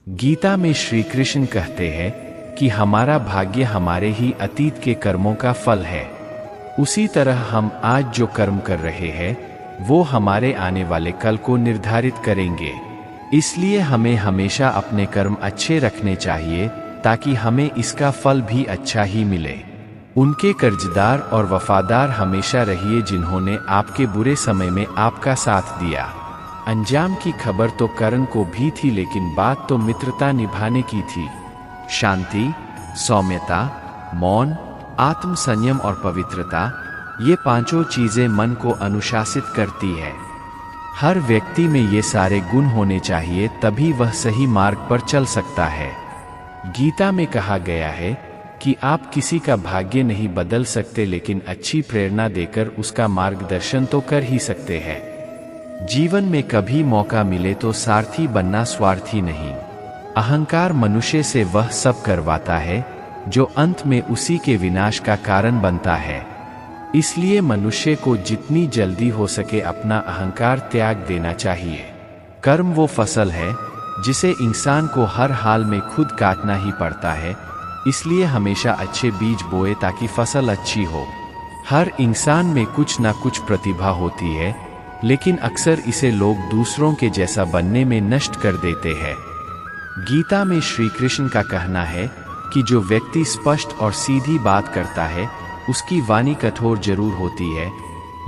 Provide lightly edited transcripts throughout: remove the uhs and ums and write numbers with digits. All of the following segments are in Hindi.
गीता में श्री कृष्ण कहते हैं कि हमारा भाग्य हमारे ही अतीत के कर्मों का फल है। उसी तरह हम आज जो कर्म कर रहे हैं वो हमारे आने वाले कल को निर्धारित करेंगे। इसलिए हमें हमेशा अपने कर्म अच्छे रखने चाहिए ताकि हमें इसका फल भी अच्छा ही मिले। उनके कर्जदार और वफादार हमेशा रहिए जिन्होंने आपके बुरे समय में आपका साथ दिया। अंजाम की खबर तो करण को भी थी, लेकिन बात तो मित्रता निभाने की थी। शांति, सौम्यता, मौन, आत्म संयम और पवित्रता, ये पांचों चीजें मन को अनुशासित करती है। हर व्यक्ति में ये सारे गुण होने चाहिए, तभी वह सही मार्ग पर चल सकता है। गीता में कहा गया है कि आप किसी का भाग्य नहीं बदल सकते, लेकिन अच्छी प्रेरणा देकर उसका मार्गदर्शन तो कर ही सकते हैं। जीवन में कभी मौका मिले तो सारथी बनना, स्वार्थी नहीं। अहंकार मनुष्य से वह सब करवाता है जो अंत में उसी के विनाश का कारण बनता है। इसलिए मनुष्य को जितनी जल्दी हो सके अपना अहंकार त्याग देना चाहिए। कर्म वो फसल है जिसे इंसान को हर हाल में खुद काटना ही पड़ता है। इसलिए हमेशा अच्छे बीज बोए ताकि फसल अच्छी हो। हर इंसान में कुछ ना कुछ प्रतिभा होती है, लेकिन अक्सर इसे लोग दूसरों के जैसा बनने में नष्ट कर देते हैं। गीता में श्री कृष्ण का कहना है कि जो व्यक्ति स्पष्ट और सीधी बात करता है उसकी वाणी कठोर जरूर होती है,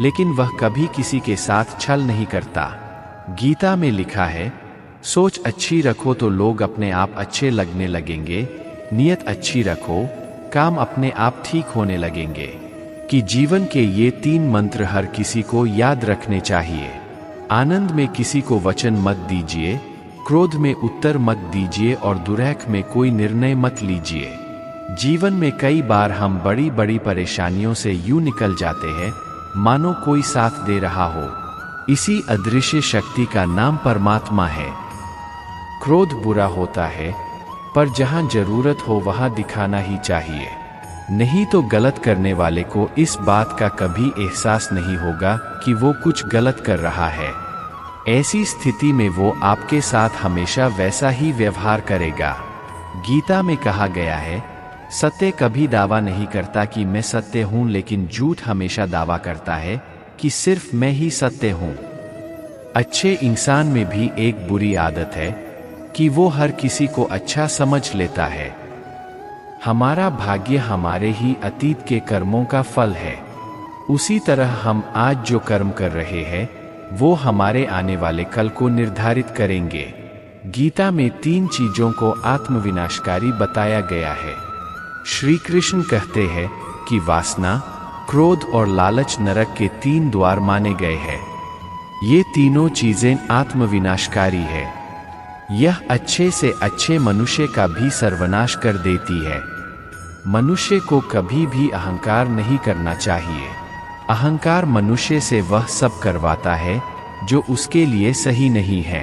लेकिन वह कभी किसी के साथ छल नहीं करता। गीता में लिखा है, सोच अच्छी रखो तो लोग अपने आप अच्छे लगने लगेंगे। नियत अच्छी रखो, काम अपने आप ठीक होने लगेंगे। कि जीवन के ये 3 मंत्र हर किसी को याद रखने चाहिए। आनंद में किसी को वचन मत दीजिए, क्रोध में उत्तर मत दीजिए और दुरह में कोई निर्णय मत लीजिए। जीवन में कई बार हम बड़ी बड़ी परेशानियों से यूं निकल जाते हैं मानो कोई साथ दे रहा हो। इसी अदृश्य शक्ति का नाम परमात्मा है। क्रोध बुरा होता है, पर जहां जरूरत हो वहां दिखाना ही चाहिए, नहीं तो गलत करने वाले को इस बात का कभी एहसास नहीं होगा कि वो कुछ गलत कर रहा है। ऐसी स्थिति में वो आपके साथ हमेशा वैसा ही व्यवहार करेगा। गीता में कहा गया है, सत्य कभी दावा नहीं करता कि मैं सत्य हूं, लेकिन झूठ हमेशा दावा करता है कि सिर्फ मैं ही सत्य हूं। अच्छे इंसान में भी एक बुरी आदत है कि वो हर किसी को अच्छा समझ लेता है। हमारा भाग्य हमारे ही अतीत के कर्मों का फल है। उसी तरह हम आज जो कर्म कर रहे हैं वो हमारे आने वाले कल को निर्धारित करेंगे। गीता में 3 चीजों को आत्मविनाशकारी बताया गया है। श्री कृष्ण कहते हैं कि वासना, क्रोध और लालच नरक के 3 द्वार माने गए हैं। ये तीनों चीजें आत्मविनाशकारी है। यह अच्छे से अच्छे मनुष्य का भी सर्वनाश कर देती है। मनुष्य को कभी भी अहंकार नहीं करना चाहिए। अहंकार मनुष्य से वह सब करवाता है जो उसके लिए सही नहीं है।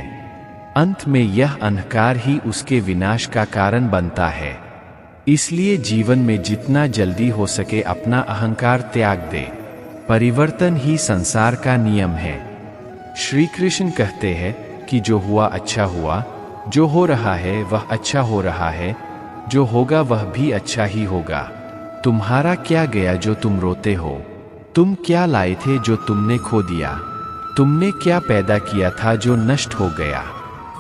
अंत में यह अहंकार ही उसके विनाश का कारण बनता है। इसलिए जीवन में जितना जल्दी हो सके अपना अहंकार त्याग दे। परिवर्तन ही संसार का नियम है। श्री कृष्ण कहते हैं कि जो हुआ अच्छा हुआ, जो हो रहा है वह अच्छा हो रहा है, जो होगा वह भी अच्छा ही होगा। तुम्हारा क्या गया जो तुम रोते हो? तुम क्या लाए थे जो तुमने खो दिया? तुमने क्या पैदा किया था जो नष्ट हो गया?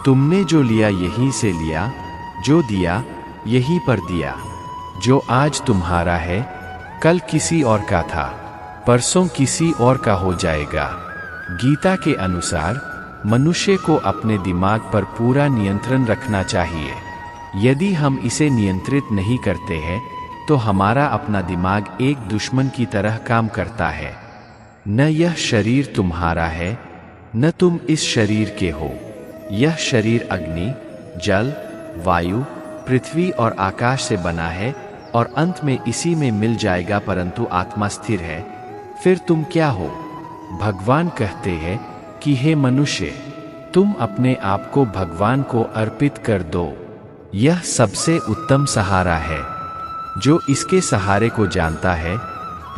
तुमने जो लिया यहीं से लिया, जो दिया यहीं पर दिया। जो आज तुम्हारा है कल किसी और का था, परसों किसी और का हो जाएगा। गीता के अनुसार मनुष्य को अपने दिमाग पर पूरा नियंत्रण रखना चाहिए। यदि हम इसे नियंत्रित नहीं करते हैं तो हमारा अपना दिमाग एक दुश्मन की तरह काम करता है। न यह शरीर तुम्हारा है, न तुम इस शरीर के हो। यह शरीर अग्नि, जल, वायु, पृथ्वी और आकाश से बना है और अंत में इसी में मिल जाएगा, परंतु आत्मा स्थिर है। फिर तुम क्या हो? भगवान कहते हैं कि हे मनुष्य, तुम अपने आप को भगवान को अर्पित कर दो। यह सबसे उत्तम सहारा है। जो इसके सहारे को जानता है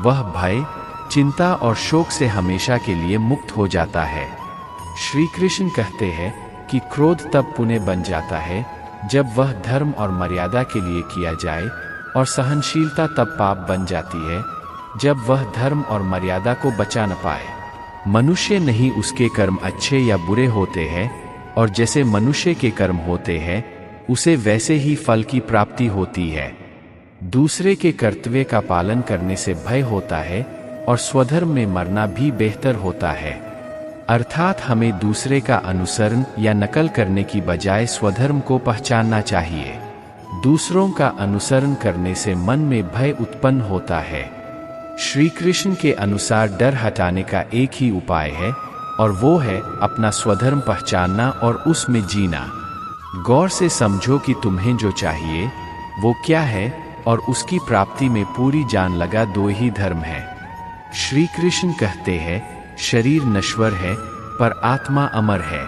वह भय, चिंता और शोक से हमेशा के लिए मुक्त हो जाता है। श्री कृष्ण कहते हैं कि क्रोध तब पुण्य बन जाता है जब वह धर्म और मर्यादा के लिए किया जाए, और सहनशीलता तब पाप बन जाती है जब वह धर्म और मर्यादा को बचा न पाए। मनुष्य नहीं उसके कर्म अच्छे या बुरे होते हैं, और जैसे मनुष्य के कर्म होते हैं उसे वैसे ही फल की प्राप्ति होती है। दूसरे के कर्तव्य का पालन करने से भय होता है, और स्वधर्म में मरना भी बेहतर होता है। अर्थात हमें दूसरे का अनुसरण या नकल करने की बजाय स्वधर्म को पहचानना चाहिए। दूसरों का अनुसरण करने से मन में भय उत्पन्न होता है। श्री कृष्ण के अनुसार डर हटाने का एक ही उपाय है, और वो है अपना स्वधर्म पहचानना और उसमें जीना। गौर से समझो कि तुम्हें जो चाहिए वो क्या है, और उसकी प्राप्ति में पूरी जान लगा। दो ही धर्म है। श्री कृष्ण कहते हैं, शरीर नश्वर है पर आत्मा अमर है।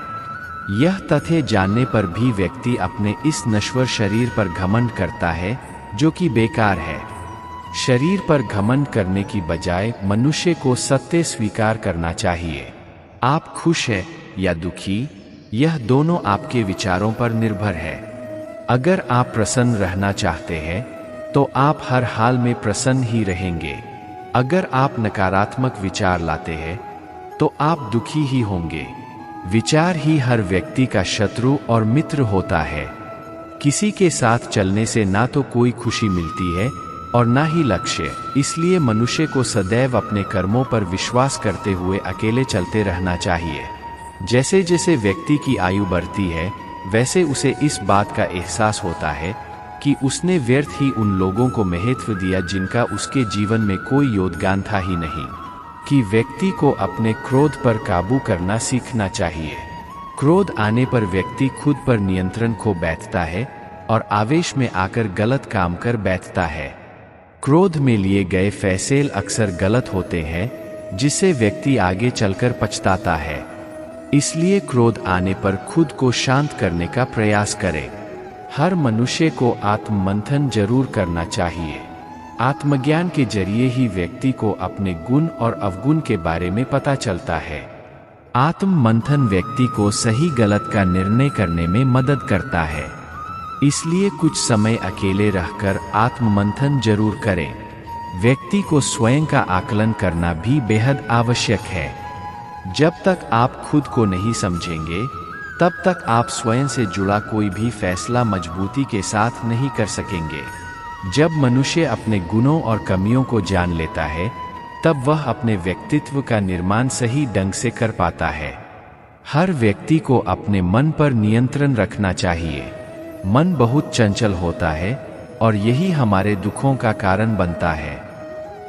यह तथ्य जानने पर भी व्यक्ति अपने इस नश्वर शरीर पर घमंड करता है, जो कि बेकार है। शरीर पर घमंड करने की बजाय मनुष्य को सत्य स्वीकार करना चाहिए। आप खुश हैं या दुखी, यह दोनों आपके विचारों पर निर्भर है। अगर आप प्रसन्न रहना चाहते हैं तो आप हर हाल में प्रसन्न ही रहेंगे। अगर आप नकारात्मक विचार लाते हैं तो आप दुखी ही होंगे। विचार ही हर व्यक्ति का शत्रु और मित्र होता है। किसी के साथ चलने से ना तो कोई खुशी मिलती है और ना ही लक्ष्य। इसलिए मनुष्य को सदैव अपने कर्मों पर विश्वास करते हुए अकेले चलते रहना चाहिए। जैसे जैसे व्यक्ति की आयु बढ़ती है, वैसे उसे इस बात का एहसास होता है कि उसने व्यर्थ ही उन लोगों को महत्व दिया जिनका उसके जीवन में कोई योगदान था ही नहीं। कि व्यक्ति को अपने क्रोध पर काबू करना सीखना चाहिए। क्रोध आने पर व्यक्ति खुद पर नियंत्रण खो बैठता है और आवेश में आकर गलत काम कर बैठता है। क्रोध में लिए गए फैसले अक्सर गलत होते हैं, जिससे व्यक्ति आगे चलकर पछताता है। इसलिए क्रोध आने पर खुद को शांत करने का प्रयास करें। हर मनुष्य को आत्ममंथन जरूर करना चाहिए। आत्मज्ञान के जरिए ही व्यक्ति को अपने गुण और अवगुण के बारे में पता चलता है। आत्ममंथन व्यक्ति को सही गलत का निर्णय करने में मदद करता है। इसलिए कुछ समय अकेले रहकर आत्ममंथन जरूर करें। व्यक्ति को स्वयं का आकलन करना भी बेहद आवश्यक है। जब तक आप खुद को नहीं समझेंगे, तब तक आप स्वयं से जुड़ा कोई भी फैसला मजबूती के साथ नहीं कर सकेंगे। जब मनुष्य अपने गुणों और कमियों को जान लेता है, तब वह अपने व्यक्तित्व का निर्माण सही ढंग से कर पाता है। हर व्यक्ति को अपने मन पर नियंत्रण रखना चाहिए। मन बहुत चंचल होता है और यही हमारे दुखों का कारण बनता है।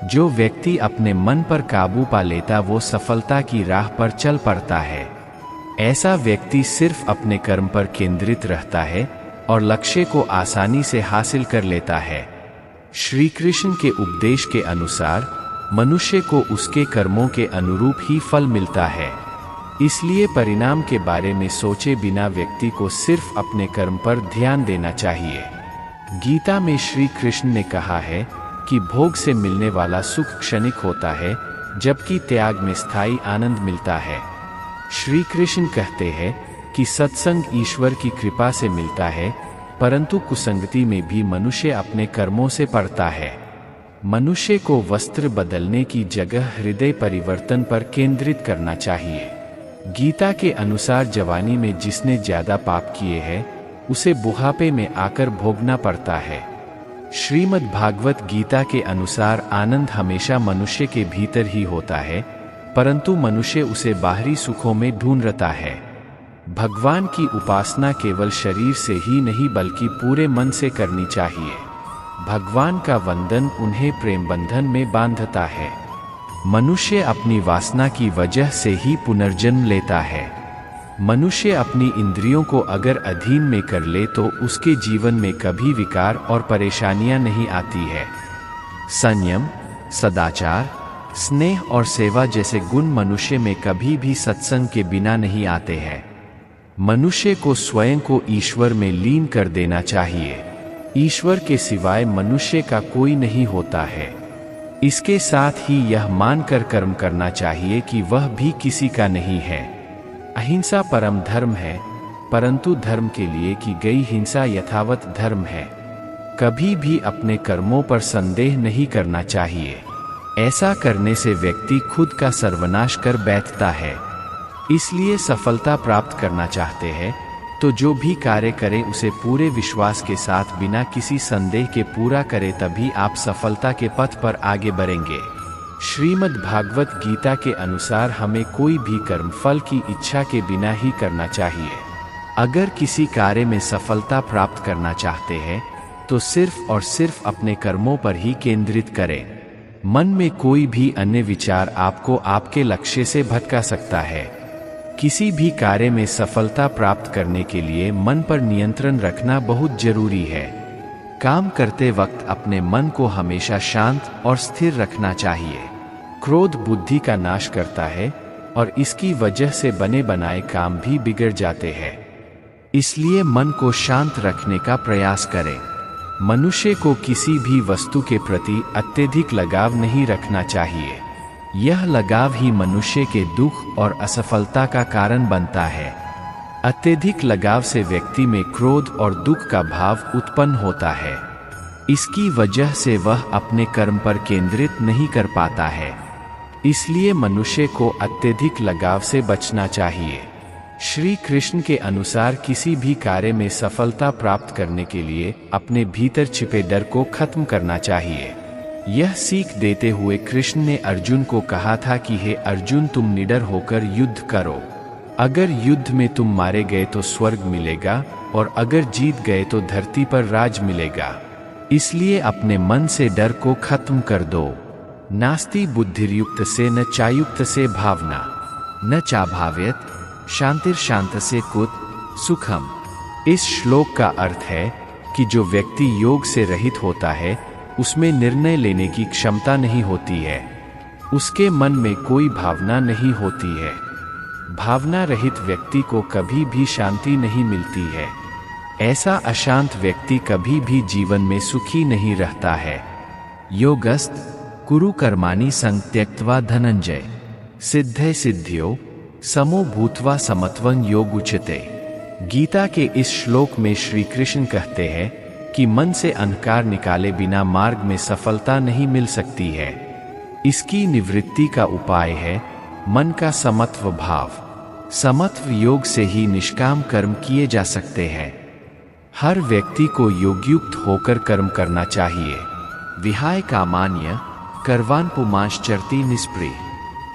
जो व्यक्ति अपने मन पर काबू पा लेता वो सफलता की राह पर चल पड़ता है। ऐसा व्यक्ति सिर्फ अपने कर्म पर केंद्रित रहता है और लक्ष्य को आसानी से हासिल कर लेता है। श्री कृष्ण के उपदेश के अनुसार मनुष्य को उसके कर्मों के अनुरूप ही फल मिलता है। इसलिए परिणाम के बारे में सोचे बिना व्यक्ति को सिर्फ अपने कर्म पर ध्यान देना चाहिए। गीता में श्री कृष्ण ने कहा है कि भोग से मिलने वाला सुख क्षणिक होता है, जबकि त्याग में स्थायी आनंद मिलता है। श्री कृष्ण कहते हैं कि सत्संग ईश्वर की कृपा से मिलता है, परंतु कुसंगति में भी मनुष्य अपने कर्मों से पड़ता है। मनुष्य को वस्त्र बदलने की जगह हृदय परिवर्तन पर केंद्रित करना चाहिए। गीता के अनुसार जवानी में जिसने ज्यादा पाप किए हैं, उसे बुढ़ापे में आकर भोगना पड़ता है। श्रीमद् भागवत गीता के अनुसार आनंद हमेशा मनुष्य के भीतर ही होता है, परंतु मनुष्य उसे बाहरी सुखों में ढूंढता है। भगवान की उपासना केवल शरीर से ही नहीं बल्कि पूरे मन से करनी चाहिए। भगवान का वंदन उन्हें प्रेम बंधन में बांधता है। मनुष्य अपनी वासना की वजह से ही पुनर्जन्म लेता है। मनुष्य अपनी इंद्रियों को अगर अधीन में कर ले तो उसके जीवन में कभी विकार और परेशानियां नहीं आती है। संयम, सदाचार, स्नेह और सेवा जैसे गुण मनुष्य में कभी भी सत्संग के बिना नहीं आते हैं। मनुष्य को स्वयं को ईश्वर में लीन कर देना चाहिए। ईश्वर के सिवाय मनुष्य का कोई नहीं होता है। इसके साथ ही यह मानकर कर्म करना चाहिए कि वह भी किसी का नहीं है। अहिंसा परम धर्म है, परंतु धर्म के लिए की गई हिंसा यथावत धर्म है। कभी भी अपने कर्मों पर संदेह नहीं करना चाहिए। ऐसा करने से व्यक्ति खुद का सर्वनाश कर बैठता है। इसलिए सफलता प्राप्त करना चाहते हैं तो जो भी कार्य करें उसे पूरे विश्वास के साथ बिना किसी संदेह के पूरा करें, तभी आप सफलता के पथ पर आगे बढ़ेंगे। श्रीमद् भागवत गीता के अनुसार हमें कोई भी कर्म फल की इच्छा के बिना ही करना चाहिए। अगर किसी कार्य में सफलता प्राप्त करना चाहते हैं तो सिर्फ और सिर्फ अपने कर्मों पर ही केंद्रित करें। मन में कोई भी अन्य विचार आपको आपके लक्ष्य से भटका सकता है। किसी भी कार्य में सफलता प्राप्त करने के लिए मन पर नियंत्रण रखना बहुत जरूरी है। काम करते वक्त अपने मन को हमेशा शांत और स्थिर रखना चाहिए। क्रोध बुद्धि का नाश करता है और इसकी वजह से बने बनाए काम भी बिगड़ जाते हैं। इसलिए मन को शांत रखने का प्रयास करें। मनुष्य को किसी भी वस्तु के प्रति अत्यधिक लगाव नहीं रखना चाहिए। यह लगाव ही मनुष्य के दुख और असफलता का कारण बनता है। अत्यधिक लगाव से व्यक्ति में क्रोध और दुख का भाव उत्पन्न होता है। इसकी वजह से वह अपने कर्म पर केंद्रित नहीं कर पाता है। इसलिए मनुष्य को अत्यधिक लगाव से बचना चाहिए। श्री कृष्ण के अनुसार किसी भी कार्य में सफलता प्राप्त करने के लिए अपने भीतर छिपे डर को खत्म करना चाहिए। यह सीख देते हुए कृष्ण ने अर्जुन को कहा था कि हे अर्जुन, तुम निडर होकर युद्ध करो। अगर युद्ध में तुम मारे गए तो स्वर्ग मिलेगा और अगर जीत गए तो धरती पर राज मिलेगा। इसलिए अपने मन से डर को खत्म कर दो। नास्ति बुद्धिर्युक्त से न चायुक्त से भावना, न चाभाव्यत शांतिर्शांत से कुत सुखम। इस श्लोक का अर्थ है कि जो व्यक्ति योग से रहित होता है उसमें निर्णय लेने की क्षमता नहीं होती है। उसके मन में कोई भावना नहीं होती है। भावना रहित व्यक्ति को कभी भी शांति नहीं मिलती है। ऐसा अशांत व्यक्ति कभी भी जीवन में सुखी नहीं रहता है। योगस्त कुरु कर्माणि संग त्यक्त्वा धनंजय सिद्धे सिद्ध्यो समो भूत्वा समत्वं योग उच्यते। गीता के इस श्लोक में श्री कृष्ण कहते हैं कि मन से अहंकार निकाले बिना मार्ग में सफलता नहीं मिल सकती है। इसकी निवृत्ति का उपाय है मन का समत्व भाव। समत्व योग से ही निष्काम कर्म किए जा सकते हैं। हर व्यक्ति को योगयुक्त होकर कर्म करना चाहिए। विहाय कामान्य कर्वान पुमांश्चरति निष्प्रिय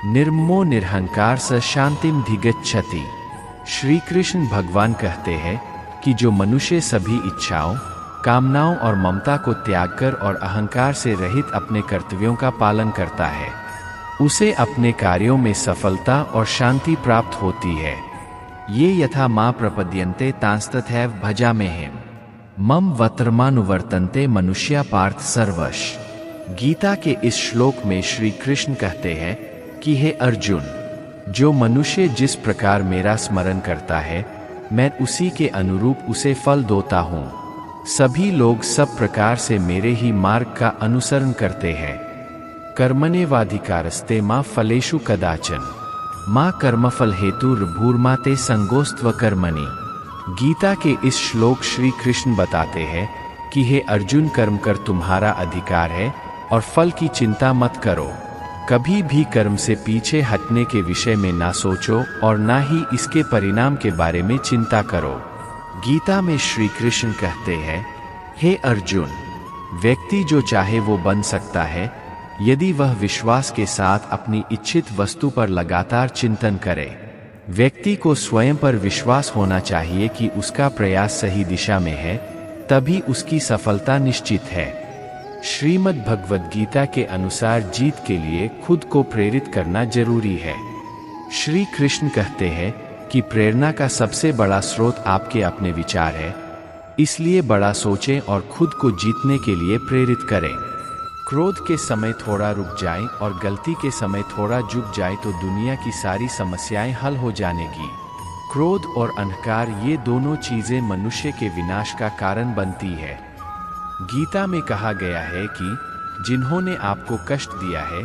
निर्ममो निरहंकार स शांतिम धिगच्छति। श्री कृष्ण भगवान कहते हैं कि जो मनुष्य सभी इच्छाओं, कामनाओं और ममता को त्याग कर और अहंकार से रहित अपने कर्तव्यों का पालन करता है, उसे अपने कार्यों में सफलता और शांति प्राप्त होती है। ये यथा मां प्रपद्यन्ते तांस्तथैव भजाम्यहम् मम वर्तमानुवर्तन्ते मनुष्या पार्थ सर्वश। गीता के इस श्लोक में श्री कृष्ण कहते हैं कि हे अर्जुन, जो मनुष्य जिस प्रकार मेरा स्मरण करता है मैं उसी के अनुरूप उसे फल देता हूँ। सभी लोग सब प्रकार से मेरे ही मार्ग का अनुसरण करते हैं। कर्मण्येवाधिकारस्ते मा फलेषु कदाचन मा कर्मफल हेतुर्भूर्मा ते संगोस्त्व कर्मणि। गीता के इस श्लोक श्री कृष्ण बताते हैं कि हे अर्जुन, कर्म कर तुम्हारा अधिकार है और फल की चिंता मत करो। कभी भी कर्म से पीछे हटने के विषय में ना सोचो और ना ही इसके परिणाम के बारे में चिंता करो। गीता में श्री कृष्ण कहते हैं, हे अर्जुन, व्यक्ति जो चाहे वो बन सकता है यदि वह विश्वास के साथ अपनी इच्छित वस्तु पर लगातार चिंतन करे। व्यक्ति को स्वयं पर विश्वास होना चाहिए कि उसका प्रयास सही दिशा में है, तभी उसकी सफलता निश्चित है। श्रीमद् भगवद गीता के अनुसार जीत के लिए खुद को प्रेरित करना जरूरी है। श्री कृष्ण कहते हैं कि प्रेरणा का सबसे बड़ा स्रोत आपके अपने विचार है। इसलिए बड़ा सोचें और खुद को जीतने के लिए प्रेरित करें। क्रोध के समय थोड़ा रुक जाएं और गलती के समय थोड़ा झुक जाएं तो दुनिया की सारी समस्याएं हल हो जानेगी। क्रोध और अहंकार, ये दोनों चीजें मनुष्य के विनाश का कारण बनती है। गीता में कहा गया है कि जिन्होंने आपको कष्ट दिया है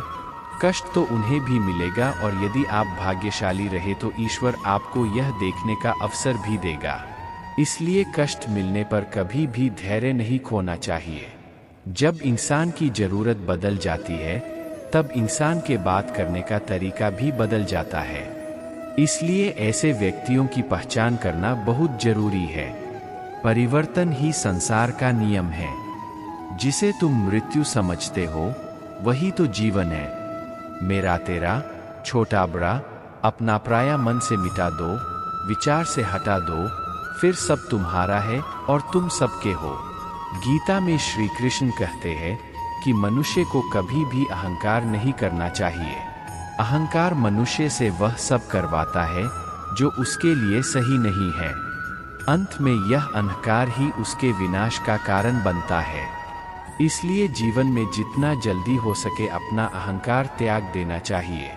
कष्ट तो उन्हें भी मिलेगा, और यदि आप भाग्यशाली रहे तो ईश्वर आपको यह देखने का अवसर भी देगा। इसलिए कष्ट मिलने पर कभी भी धैर्य नहीं खोना चाहिए। जब इंसान की जरूरत बदल जाती है तब इंसान के बात करने का तरीका भी बदल जाता है। इसलिए ऐसे व्यक्तियों की पहचान करना बहुत जरूरी है। परिवर्तन ही संसार का नियम है। जिसे तुम मृत्यु समझते हो वही तो जीवन है। मेरा तेरा, छोटा बड़ा, अपना पराया मन से मिटा दो, विचार से हटा दो, फिर सब तुम्हारा है और तुम सबके हो। गीता में श्री कृष्ण कहते हैं कि मनुष्य को कभी भी अहंकार नहीं करना चाहिए। अहंकार मनुष्य से वह सब करवाता है जो उसके लिए सही नहीं है। अंत में यह अहंकार ही उसके विनाश का कारण बनता है। इसलिए जीवन में जितना जल्दी हो सके अपना अहंकार त्याग देना चाहिए।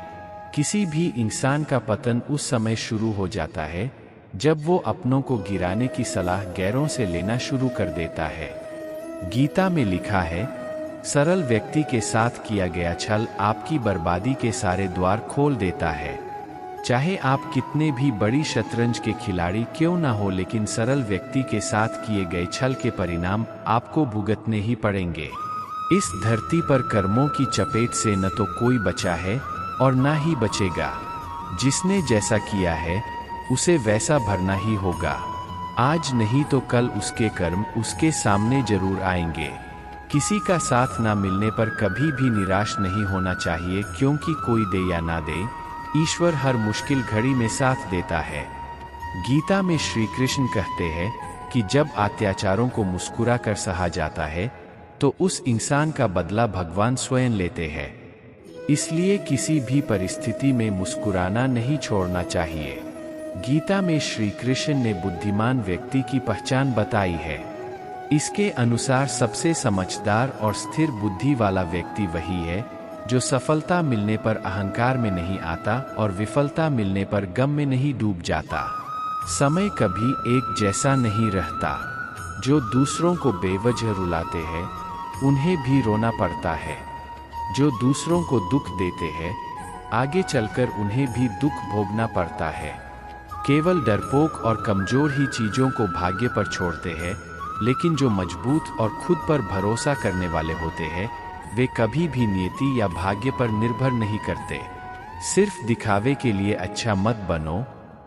किसी भी इंसान का पतन उस समय शुरू हो जाता है जब वो अपनों को गिराने की सलाह गैरों से लेना शुरू कर देता है। गीता में लिखा है, सरल व्यक्ति के साथ किया गया छल आपकी बर्बादी के सारे द्वार खोल देता है। चाहे आप कितने भी बड़ी शतरंज के खिलाड़ी क्यों ना हो, लेकिन सरल व्यक्ति के साथ किए गए छल के परिणाम आपको भुगतने ही पड़ेंगे। इस धरती पर कर्मों की चपेट से न तो कोई बचा है और ना ही बचेगा। जिसने जैसा किया है उसे वैसा भरना ही होगा। आज नहीं तो कल उसके कर्म उसके सामने जरूर आएंगे। किसी का साथ ना मिलने पर कभी भी निराश नहीं होना चाहिए, क्योंकि कोई दे या ना दे, ईश्वर हर मुश्किल घड़ी में साथ देता है। गीता में श्री कृष्ण कहते हैं कि जब अत्याचारों को मुस्कुरा कर सहा जाता है तो उस इंसान का बदला भगवान स्वयं लेते हैं। इसलिए किसी भी परिस्थिति में मुस्कुराना नहीं छोड़ना चाहिए। गीता में श्री कृष्ण ने बुद्धिमान व्यक्ति की पहचान बताई है। इसके अनुसार सबसे समझदार और स्थिर बुद्धि वाला व्यक्ति वही है जो सफलता मिलने पर अहंकार में नहीं आता और विफलता मिलने पर गम में नहीं डूब जाता। समय कभी एक जैसा नहीं रहता। जो दूसरों को बेवजह रुलाते हैं उन्हें भी रोना पड़ता है। जो दूसरों को दुख देते हैं आगे चलकर उन्हें भी दुख भोगना पड़ता है। केवल डरपोक और कमजोर ही चीजों को भाग्य पर छोड़ते हैं, लेकिन जो मजबूत और खुद पर भरोसा करने वाले होते हैं वे कभी भी नियति या भाग्य पर निर्भर नहीं करते। सिर्फ दिखावे के लिए अच्छा मत बनो,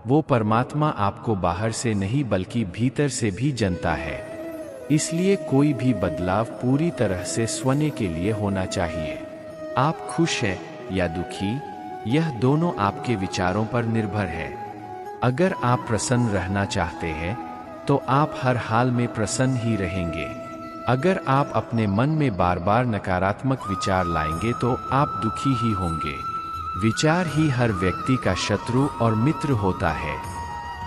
वो परमात्मा आपको बाहर से नहीं बल्कि भीतर से भी जानता है। इसलिए कोई भी बदलाव पूरी तरह से स्वयं के लिए होना चाहिए। आप खुश हैं या दुखी, यह दोनों आपके विचारों पर निर्भर है। अगर आप प्रसन्न रहना चाहते हैं तो आप हर हाल में प्रसन्न ही रहेंगे। अगर आप अपने मन में बार बार नकारात्मक विचार लाएंगे तो आप दुखी ही होंगे। विचार ही हर व्यक्ति का शत्रु और मित्र होता है।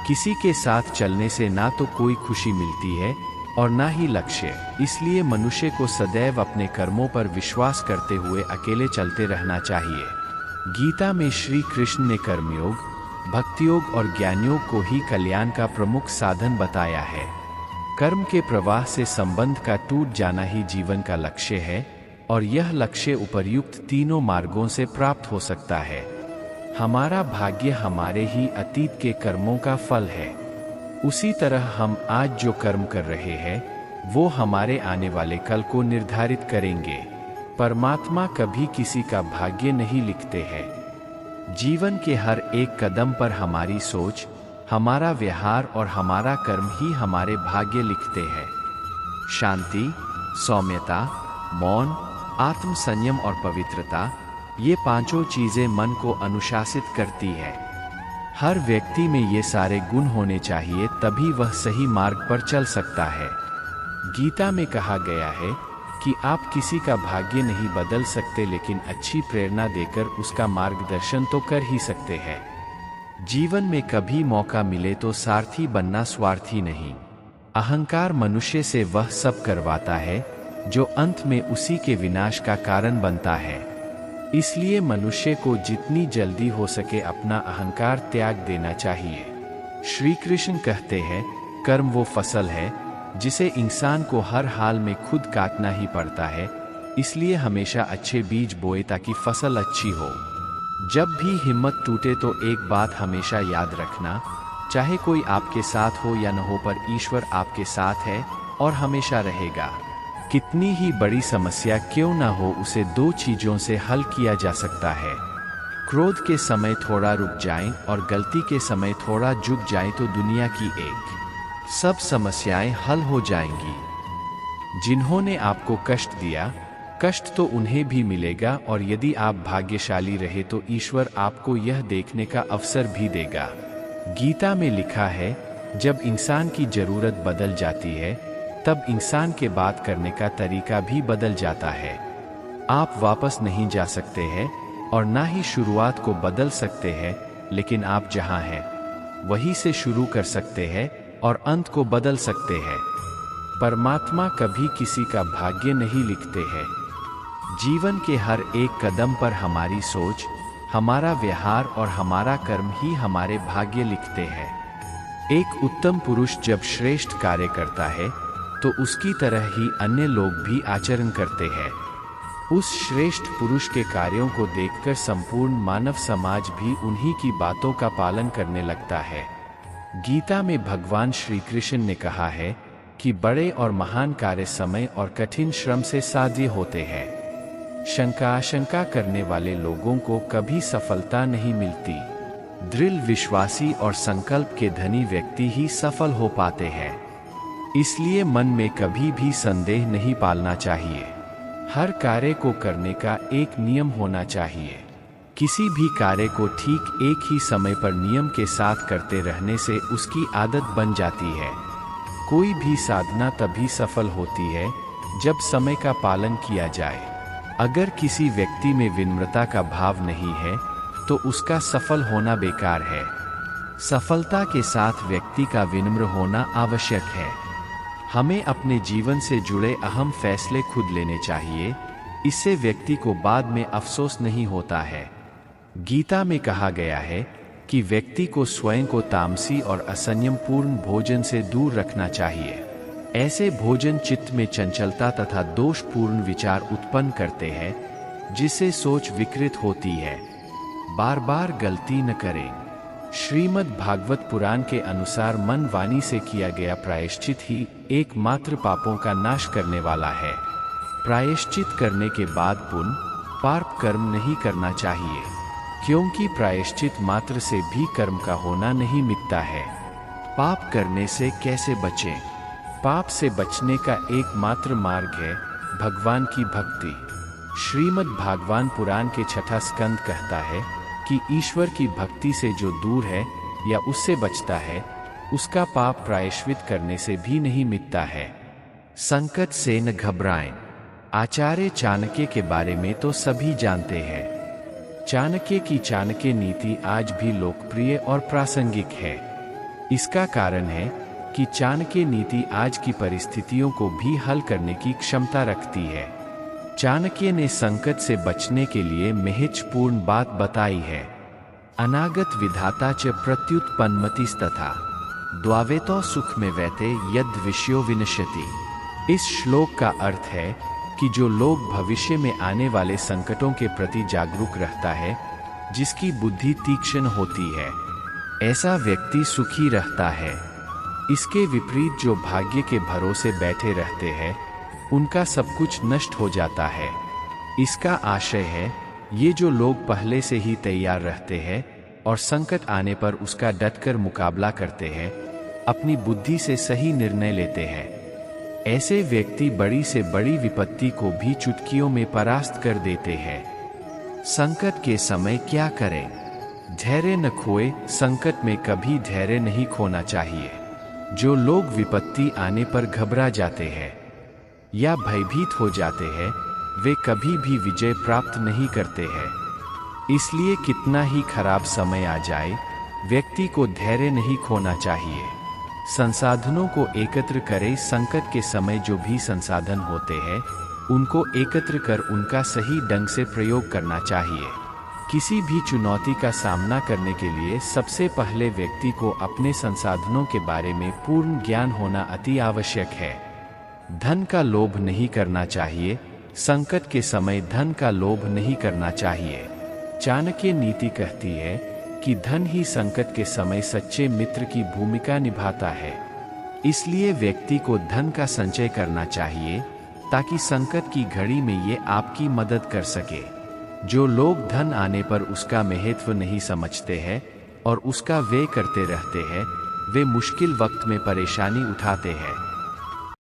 किसी के साथ चलने से ना तो कोई खुशी मिलती है और ना ही लक्ष्य। इसलिए मनुष्य को सदैव अपने कर्मों पर विश्वास करते हुए अकेले चलते रहना चाहिए। गीता में श्री कृष्ण ने कर्मयोग, भक्तियोग और ज्ञानयोग को ही कल्याण का प्रमुख साधन बताया है। कर्म के प्रवाह से संबंध का टूट जाना ही जीवन का लक्ष्य है और यह लक्ष्य उपर्युक्त तीनों मार्गों से प्राप्त हो सकता है। हमारा भाग्य हमारे ही अतीत के कर्मों का फल है। उसी तरह हम आज जो कर्म कर रहे हैं वो हमारे आने वाले कल को निर्धारित करेंगे। परमात्मा कभी किसी का भाग्य नहीं लिखते हैं। जीवन के हर एक कदम पर हमारी सोच, हमारा व्यवहार और हमारा कर्म ही हमारे भाग्य लिखते हैं। शांति, सौम्यता, मौन, आत्म संयम और पवित्रता, ये पांचों चीजें मन को अनुशासित करती है। हर व्यक्ति में ये सारे गुण होने चाहिए, तभी वह सही मार्ग पर चल सकता है। गीता में कहा गया है कि आप किसी का भाग्य नहीं बदल सकते, लेकिन अच्छी प्रेरणा देकर उसका मार्गदर्शन तो कर ही सकते हैं। जीवन में कभी मौका मिले तो सारथी बनना, स्वार्थी नहीं। अहंकार मनुष्य से वह सब करवाता है जो अंत में उसी के विनाश का कारण बनता है। इसलिए मनुष्य को जितनी जल्दी हो सके अपना अहंकार त्याग देना चाहिए। श्री कृष्ण कहते हैं, कर्म वो फसल है जिसे इंसान को हर हाल में खुद काटना ही पड़ता है। इसलिए हमेशा अच्छे बीज बोए ताकि फसल अच्छी हो। जब भी हिम्मत टूटे तो एक बात हमेशा याद रखना, चाहे कोई आपके साथ हो या न हो, पर ईश्वर आपके साथ है और हमेशा रहेगा। कितनी ही बड़ी समस्या क्यों ना हो, उसे दो चीजों से हल किया जा सकता है। क्रोध के समय थोड़ा रुक जाएं और गलती के समय थोड़ा झुक जाएं तो दुनिया की एक सब समस्याएं हल हो जाएंगी। जिन्होंने आपको कष्ट दिया, कष्ट तो उन्हें भी मिलेगा, और यदि आप भाग्यशाली रहे तो ईश्वर आपको यह देखने का अवसर भी देगा। गीता में लिखा है, जब इंसान की जरूरत बदल जाती है तब इंसान के बात करने का तरीका भी बदल जाता है। आप वापस नहीं जा सकते हैं और ना ही शुरुआत को बदल सकते हैं, लेकिन आप जहां हैं वहीं से शुरू कर सकते हैं और अंत को बदल सकते हैं। परमात्मा कभी किसी का भाग्य नहीं लिखते हैं। जीवन के हर एक कदम पर हमारी सोच, हमारा व्यवहार और हमारा कर्म ही हमारे भाग्य लिखते हैं। एक उत्तम पुरुष जब श्रेष्ठ कार्य करता है तो उसकी तरह ही अन्य लोग भी आचरण करते हैं। उस श्रेष्ठ पुरुष के कार्यों को देखकर संपूर्ण मानव समाज भी उन्हीं की बातों का पालन करने लगता है। गीता में भगवान श्री कृष्ण ने कहा है कि बड़े और महान कार्य समय और कठिन श्रम से साध्य होते हैं। शंका करने वाले लोगों को कभी सफलता नहीं मिलती। दृढ़ विश्वासी और संकल्प के धनी व्यक्ति ही सफल हो पाते हैं। इसलिए मन में कभी भी संदेह नहीं पालना चाहिए। हर कार्य को करने का एक नियम होना चाहिए। किसी भी कार्य को ठीक एक ही समय पर नियम के साथ करते रहने से उसकी आदत बन जाती है। कोई भी साधना तभी सफल होती है जब समय का पालन किया जाए। अगर किसी व्यक्ति में विनम्रता का भाव नहीं है तो उसका सफल होना बेकार है। सफलता के साथ व्यक्ति का विनम्र होना आवश्यक है। हमें अपने जीवन से जुड़े अहम फैसले खुद लेने चाहिए, इससे व्यक्ति को बाद में अफसोस नहीं होता है। गीता में कहा गया है कि व्यक्ति को स्वयं को तामसी और असंयम पूर्ण भोजन से दूर रखना चाहिए। ऐसे भोजन चित्त में चंचलता तथा दोषपूर्ण विचार उत्पन्न करते हैं, जिससे सोच विकृत होती है। बार बार गलती न करें। श्रीमद् भागवत पुराण के अनुसार मन वाणी से किया गया प्रायश्चित ही एकमात्र पापों का नाश करने वाला है। प्रायश्चित करने के बाद पुण्य पाप कर्म नहीं करना चाहिए, क्योंकि प्रायश्चित मात्र से भी कर्म का होना नहीं मिटता है। पाप करने से कैसे बचें? पाप से बचने का एकमात्र मार्ग है भगवान की भक्ति। श्रीमद् भागवत पुराण के छठा स्कंद कहता है कि ईश्वर की भक्ति से जो दूर है या उससे बचता है, उसका पाप प्रायश्चित करने से भी नहीं मिटता है। संकट से न घबराएं। आचार्य चाणक्य के बारे में तो सभी जानते हैं। चाणक्य की चाणक्य नीति आज भी लोकप्रिय और प्रासंगिक है। इसका कारण है कि चाणक्य नीति आज की परिस्थितियों को भी हल करने की क्षमता रखती है। चाणक्य ने संकट से बचने के लिए महत्वपूर्ण बात बताई है। अनागत विधाता च प्रत्युत्पन्नमतिस्तथा द्वावेतो सुख में वैते यद विषयो विनश्यति। इस श्लोक का अर्थ है कि जो लोग भविष्य में आने वाले संकटों के प्रति जागरूक रहता है, जिसकी बुद्धि तीक्ष्ण होती है, ऐसा व्यक्ति सुखी रहता है। इसके विपरीत जो भाग्य के भरोसे बैठे रहते हैं, उनका सब कुछ नष्ट हो जाता है। इसका आशय है, ये जो लोग पहले से ही तैयार रहते हैं और संकट आने पर उसका डटकर मुकाबला करते हैं, अपनी बुद्धि से सही निर्णय लेते हैं, ऐसे व्यक्ति बड़ी से बड़ी विपत्ति को भी चुटकियों में परास्त कर देते हैं। संकट के समय क्या करें? धैर्य न खोए। संकट में कभी धैर्य नहीं खोना चाहिए। जो लोग विपत्ति आने पर घबरा जाते हैं या भयभीत हो जाते हैं, वे कभी भी विजय प्राप्त नहीं करते हैं। इसलिए कितना ही खराब समय आ जाए, व्यक्ति को धैर्य नहीं खोना चाहिए। संसाधनों को एकत्र करें। संकट के समय जो भी संसाधन होते हैं, उनको एकत्र कर उनका सही ढंग से प्रयोग करना चाहिए। किसी भी चुनौती का सामना करने के लिए सबसे पहले व्यक्ति को अपने संसाधनों के बारे में पूर्ण ज्ञान होना अति आवश्यक है। धन का लोभ नहीं करना चाहिए। संकट के समय धन का लोभ नहीं करना चाहिए। चाणक्य नीति कहती है कि धन ही संकट के समय सच्चे मित्र की भूमिका निभाता है। इसलिए व्यक्ति को धन का संचय करना चाहिए ताकि संकट की घड़ी में ये आपकी मदद कर सके। जो लोग धन आने पर उसका महत्व नहीं समझते हैं और उसका व्यय करते रहते हैं, वे मुश्किल वक्त में परेशानी उठाते हैं।